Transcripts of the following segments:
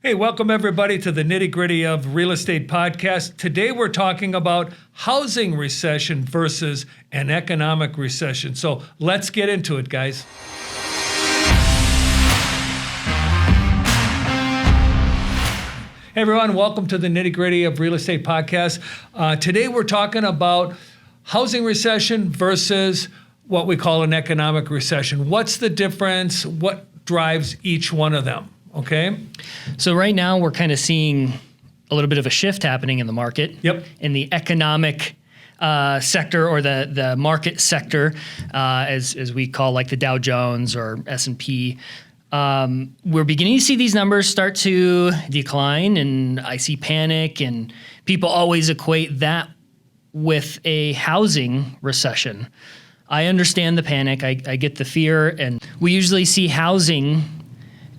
Hey, welcome everybody to the Nitty Gritty of Real Estate Podcast. Today we're talking about housing recession versus an economic recession. So let's get into it, guys. Hey everyone, welcome to the Nitty Gritty of Real Estate Podcast. Today we're talking about housing recession versus what we call an economic recession. What's the difference? What drives each one of them? Okay. So right now we're kind of seeing a little bit of a shift happening in the market. Yep. In the economic sector or the market sector, as we call like the Dow Jones or S&P. We're beginning to see these numbers start to decline, and I see panic, and people always equate that with a housing recession. I understand the panic. I get the fear, and we usually see housing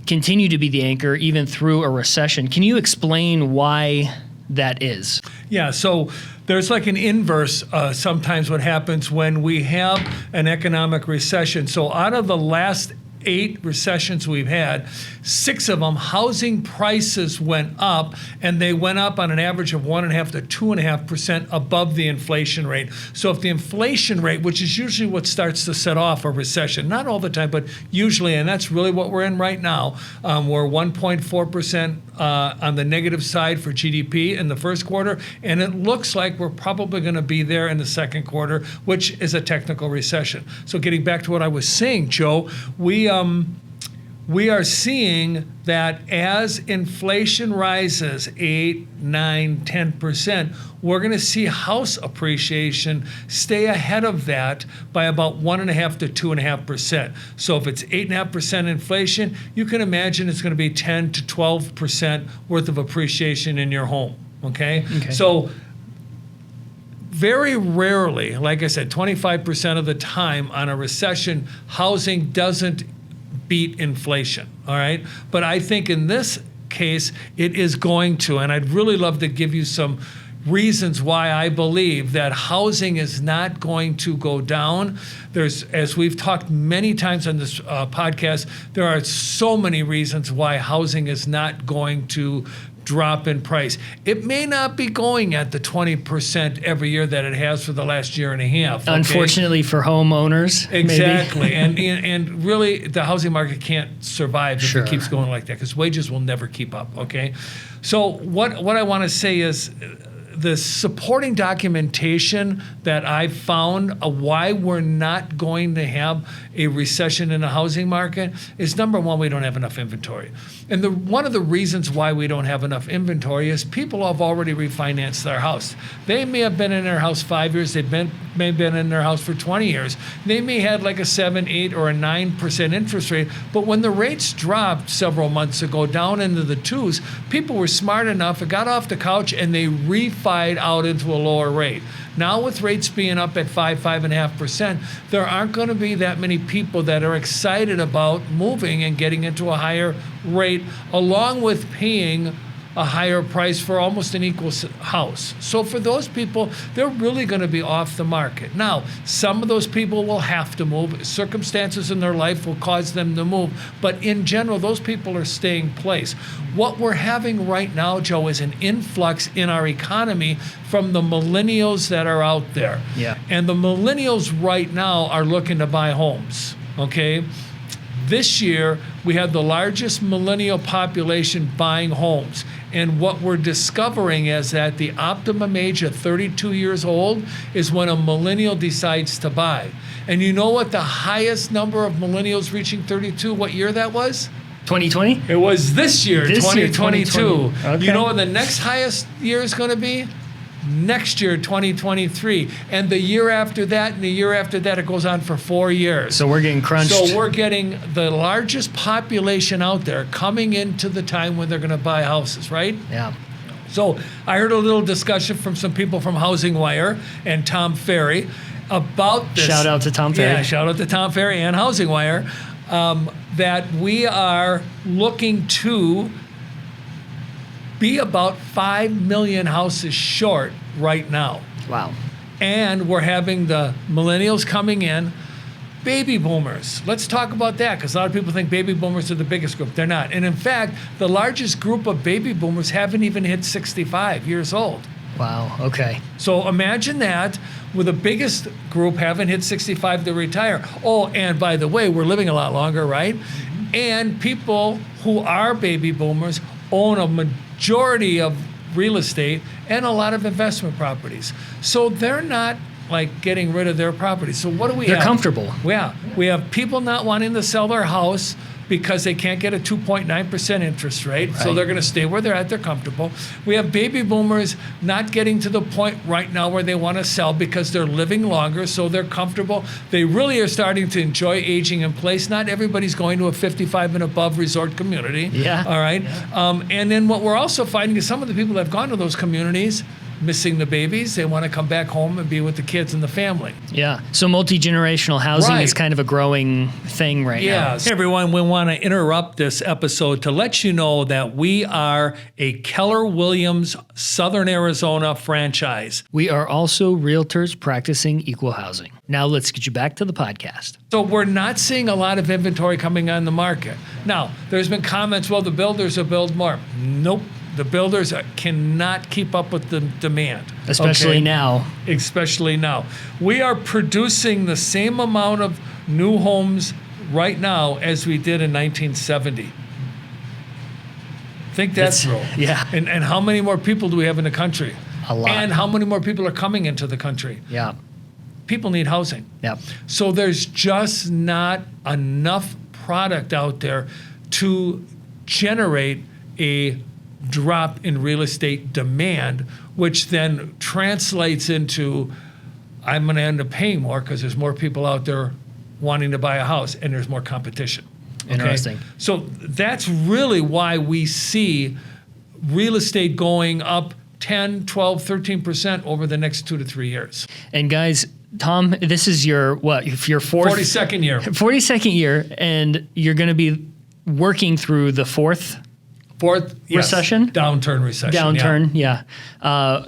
continue to be the anchor even through a recession. Can you explain why that is? Yeah, so there's like an inverse sometimes what happens when we have an economic recession. So out of the last 8 recessions we've had, 6 of them, housing prices went up, and they went up on an average of 1.5% to 2.5% above the inflation rate. So if the inflation rate, which is usually what starts to set off a recession, not all the time, but usually, and that's really what we're in right now, we're 1.4% on the negative side for GDP in the first quarter, and it looks like we're probably going to be there in the second quarter, which is a technical recession. So getting back to what I was saying, Joe, we are seeing that as inflation rises 8, 9, 10%, we're going to see house appreciation stay ahead of that by about 1.5% to 2.5%. So if it's 8.5% inflation, you can imagine it's going to be 10 to 12% worth of appreciation in your home. Okay? So very rarely, like I said, 25% of the time on a recession, housing doesn't beat inflation, all right? But I think in this case, it is going to, and I'd really love to give you some reasons why I believe that housing is not going to go down. There's, as we've talked many times on this podcast, there are so many reasons why housing is not going to drop in price. It may not be going at the 20% every year that it has for the last year and a half. Okay? Unfortunately for homeowners. Exactly. and really the housing market can't survive if Sure. it keeps going like that, because wages will never keep up. Okay. So what I want to say is the supporting documentation that I've found why we're not going to have a recession in the housing market is, number one, we don't have enough inventory. And one of the reasons why we don't have enough inventory is people have already refinanced their house. They may have been in their house 5 years. May have been in their house for 20 years. They may have had like a 7, 8, or a 9% interest rate. But when the rates dropped several months ago down into the 2s, people were smart enough, it got off the couch, and they refied out into a lower rate. Now with rates being up at 5.5%, there aren't going to be that many people that are excited about moving and getting into a higher rate, along with paying a higher price for almost an equal house. So for those people, they're really going to be off the market. Now, some of those people will have to move. Circumstances in their life will cause them to move. But in general, those people are staying place. What we're having right now, Joe, is an influx in our economy from the millennials that are out there. Yeah. And the millennials right now are looking to buy homes, okay? This year, we had the largest millennial population buying homes. And what we're discovering is that the optimum age of 32 years old is when a millennial decides to buy. And you know what the highest number of millennials reaching 32, what year that was? 2020? It was this year, 2022. 2020. Okay. You know what the next highest year is going to be? Next year, 2023. And the year after that, and the year after that, it goes on for 4 years. So we're getting crunched. So we're getting the largest population out there coming into the time when they're going to buy houses, right? Yeah. So I heard a little discussion from some people from Housing Wire and Tom Ferry about this. Shout out to Tom Ferry. Yeah, shout out to Tom Ferry and Housing Wire, that we are looking to be about 5 million houses short right now. Wow. And we're having the millennials coming in, Baby boomers. Let's talk about that, because a lot of people think baby boomers are the biggest group. They're not. And in fact, the largest group of baby boomers haven't even hit 65 years old. Wow. Okay. So imagine that, with the biggest group haven't hit 65 to retire. Oh, and by the way, we're living a lot longer, right? Mm-hmm. And people who are baby boomers own a majority of real estate and a lot of investment properties. So they're not like getting rid of their property. So what do we have? They're comfortable. Yeah. We have people not wanting to sell their house because they can't get a 2.9% interest rate. Right. So they're going to stay where they're at. They're comfortable. We have baby boomers not getting to the point right now where they want to sell because they're living longer, so they're comfortable. They really are starting to enjoy aging in place. Not everybody's going to a 55 and above resort community. Yeah. All right. Yeah. And then what we're also finding is some of the people that have gone to those communities missing the babies. They want to come back home and be with the kids and the family. Yeah. So multi-generational housing Right. is kind of a growing thing right now. Yes. Hey everyone, we want to interrupt this episode to let you know that we are a Keller Williams Southern Arizona franchise. We are also realtors practicing equal housing. Now let's get you back to the podcast. So we're not seeing a lot of inventory coming on the market. Now, there's been comments, well, the builders will build more. Nope. The builders cannot keep up with the demand. Especially okay? now. Especially now. We are producing the same amount of new homes right now as we did in 1970. Think that through. Yeah. And how many more people do we have in the country? A lot. And how many more people are coming into the country? Yeah. People need housing. Yep. So there's just not enough product out there to generate a drop in real estate demand, which then translates into, I'm going to end up paying more because there's more people out there wanting to buy a house and there's more competition. Okay? Interesting. So that's really why we see real estate going up 10, 12, 13% over the next 2 to 3 years. And guys, Tom, this is your, if your 42nd year. 42nd year, and you're going to be working through the fourth recession? Downturn recession. Downturn, yeah.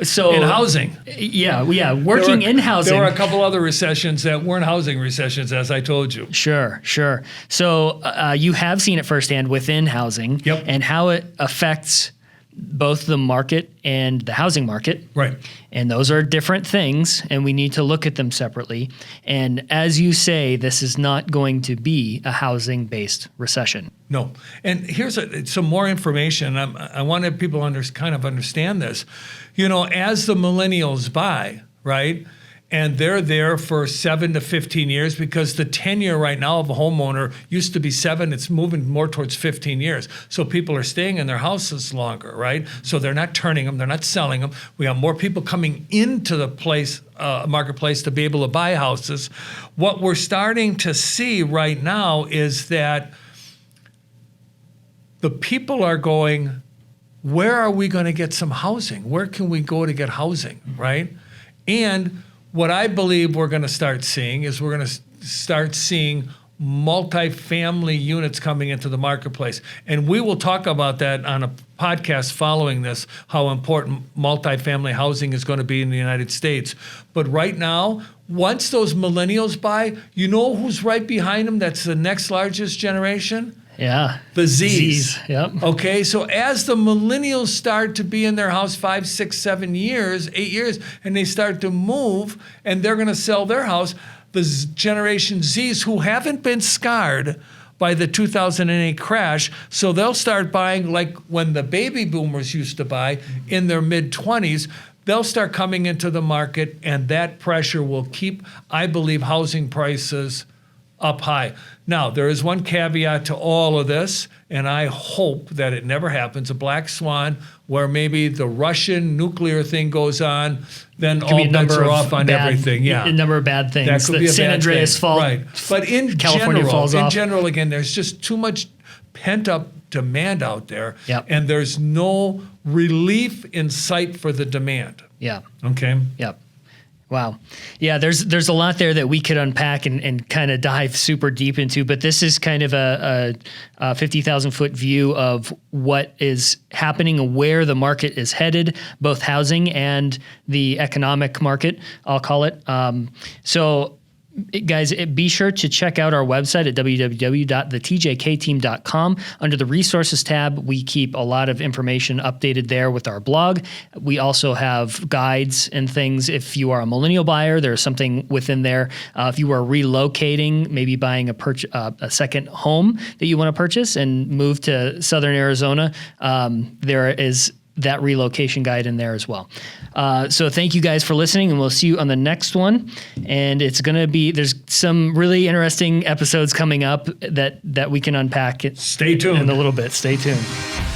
So in housing. Yeah, working in housing. There were a couple other recessions that weren't housing recessions, as I told you. Sure. So you have seen it firsthand within housing. Yep. And how it affects both the market and the housing market. Right. And those are different things, and we need to look at them separately. And as you say, this is not going to be a housing-based recession. No. And here's some more information. I wanted people to kind of understand this. You know, as the millennials buy, right, and they're there for 7 to 15 years, because the tenure right now of a homeowner used to be 7, it's moving more towards 15 years. So people are staying in their houses longer, right? So they're not turning them, they're not selling them. We have more people coming into the marketplace to be able to buy houses. What we're starting to see right now is that the people are going, where are we going to get some housing? Where can we go to get housing, right? And what I believe we're going to start seeing is we're going to start seeing multifamily units coming into the marketplace. And we will talk about that on a podcast following this, how important multifamily housing is going to be in the United States. But right now, once those millennials buy, you know who's right behind them that's the next largest generation? Yeah. The Z's. Yep. Okay, so as the millennials start to be in their house 5, 6, 7 years, 8 years, and they start to move and they're going to sell their house, the Generation Z's, who haven't been scarred by the 2008 crash, so they'll start buying like when the baby boomers used to buy in their mid-20s, they'll start coming into the market, and that pressure will keep, I believe, housing prices up high. Now, there is one caveat to all of this, and I hope that it never happens, a black swan, where maybe the Russian nuclear thing goes on, then all bets are off on everything. Yeah, a number of bad things. That could be a San bad Andreas thing. fault. Right. But in California falls off. general, again, there's just too much pent-up demand out there, Yep. and there's no relief in sight for the demand. Yeah. Okay? Yep. Wow. Yeah, there's a lot there that we could unpack and kind of dive super deep into, but this is kind of a 50,000 foot view of what is happening, where the market is headed, both housing and the economic market, I'll call it. So guys, be sure to check out our website at www.thetjkteam.com. Under the resources tab, we keep a lot of information updated there with our blog. We also have guides and things. If you are a millennial buyer, there's something within there. If you are relocating, maybe buying a second home that you want to purchase and move to Southern Arizona, there is that relocation guide in there as well. So thank you guys for listening, and we'll see you on the next one. And it's going to be, there's some really interesting episodes coming up that we can unpack. Stay tuned. In a little bit. Stay tuned.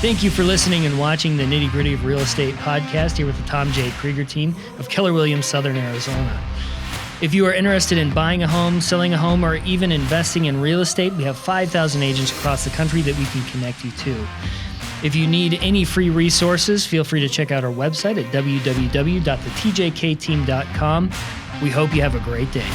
Thank you for listening and watching the Nitty Gritty of Real Estate podcast here with the Tom J. Krieger team of Keller Williams, Southern Arizona. If you are interested in buying a home, selling a home, or even investing in real estate, we have 5,000 agents across the country that we can connect you to. If you need any free resources, feel free to check out our website at www.thetjkteam.com. We hope you have a great day.